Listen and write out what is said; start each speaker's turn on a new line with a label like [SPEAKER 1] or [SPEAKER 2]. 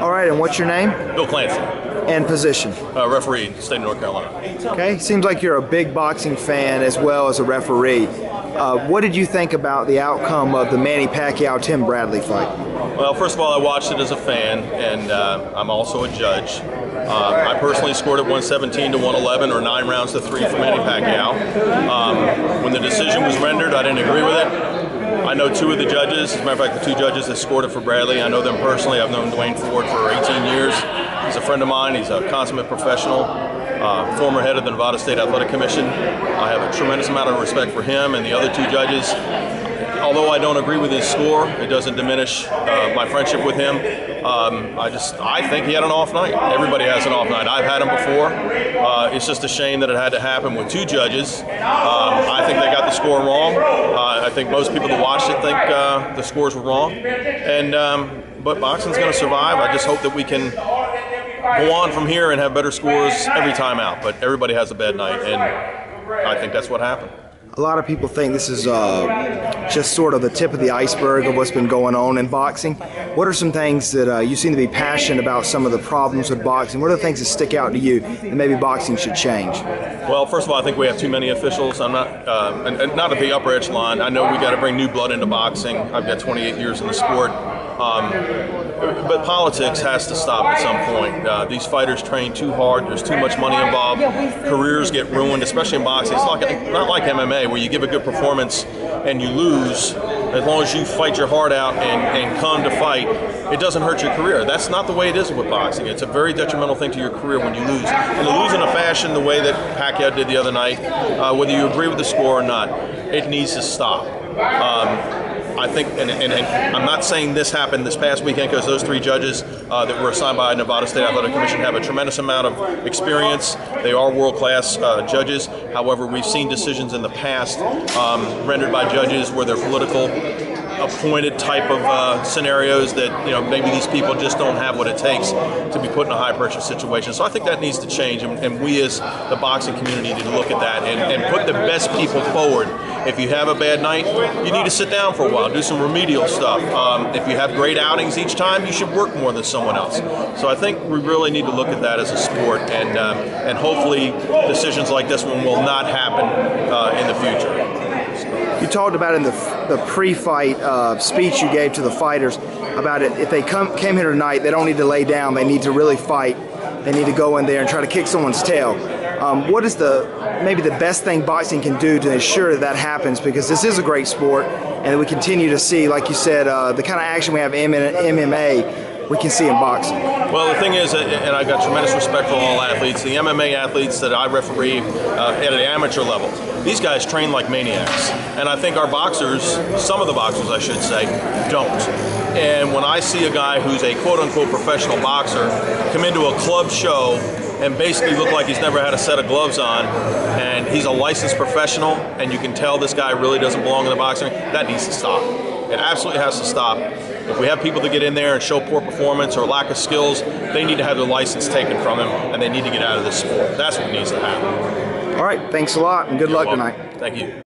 [SPEAKER 1] All right, and what's your name?
[SPEAKER 2] Bill Clancy.
[SPEAKER 1] And position?
[SPEAKER 2] Referee, state of North Carolina.
[SPEAKER 1] Okay, seems like you're a big boxing fan as well as a referee. What did you think about the outcome of the Manny Pacquiao-Tim Bradley fight?
[SPEAKER 2] Well, first of all, I watched it as a fan, and I'm also a judge. I personally scored it 117 to 111, or 9 rounds to 3 for Manny Pacquiao. When the decision was rendered, I didn't agree with it. I know 2 of the judges. As a matter of fact, the 2 judges that scored it for Bradley, I know them personally. I've known Dwayne Ford for 18 years. He's a friend of mine. He's a consummate professional, former head of the Nevada State Athletic Commission. I have a tremendous amount of respect for him and the other 2 judges. Although I don't agree with his score, it doesn't diminish my friendship with him. I think he had an off night. Everybody has an off night. I've had him before. It's just a shame that it had to happen with 2 judges. I think they got the score wrong. I think most people that watched it think the scores were wrong. But boxing's going to survive. I just hope that we can go on from here and have better scores every time out. But everybody has a bad night, and I think that's what happened.
[SPEAKER 1] A lot of people think this is just sort of the tip of the iceberg of what's been going on in boxing. What are some things that you seem to be passionate about, some of the problems with boxing? What are the things that stick out to you that maybe boxing should change?
[SPEAKER 2] Well, first of all, I think we have too many officials. I'm not, and not at the upper echelon. I know we got to bring new blood into boxing. I've got 28 years in the sport. But politics has to stop at some point. These fighters train too hard. There's too much money involved. Careers get ruined, especially in boxing. It's not like MMA, where you give a good performance and you lose. As long as you fight your heart out and come to fight, it doesn't hurt your career. That's not the way it is with boxing. It's a very detrimental thing to your career when you lose. And to lose in a fashion the way that Pacquiao did the other night, whether you agree with the score or not, it needs to stop. I think, and I'm not saying this happened this past weekend, because those 3 judges that were assigned by Nevada State Athletic Commission have a tremendous amount of experience. They are world-class judges. However, we've seen decisions in the past rendered by judges where they're political appointed type of scenarios that, maybe these people just don't have what it takes to be put in a high-pressure situation. So I think that needs to change, and we as the boxing community need to look at that and put the best people forward. If you have a bad night, you need to sit down for a while, do some remedial stuff. If you have great outings each time, you should work more than someone else. So I think we really need to look at that as a sport, and hopefully decisions like this one will not happen in the future.
[SPEAKER 1] You talked about in the pre-fight speech you gave to the fighters about it. If they came here tonight, they don't need to lay down. They need to really fight. They need to go in there and try to kick someone's tail. What is maybe the best thing boxing can do to ensure that happens? Because this is a great sport, and we continue to see, like you said, the kind of action we have in MMA, we can see in boxing.
[SPEAKER 2] Well, the thing is, and I've got tremendous respect for all athletes, the MMA athletes that I referee at an amateur level, these guys train like maniacs. And I think our boxers, some of the boxers I should say, don't. And when I see a guy who's a quote-unquote professional boxer come into a club show and basically look like he's never had a set of gloves on, and he's a licensed professional, and you can tell this guy really doesn't belong in the boxing, that needs to stop. It absolutely has to stop. If we have people that get in there and show poor performance or lack of skills, they need to have their license taken from them, and they need to get out of this sport. That's what needs to happen.
[SPEAKER 1] All right, thanks a lot, and good luck tonight.
[SPEAKER 2] Thank you.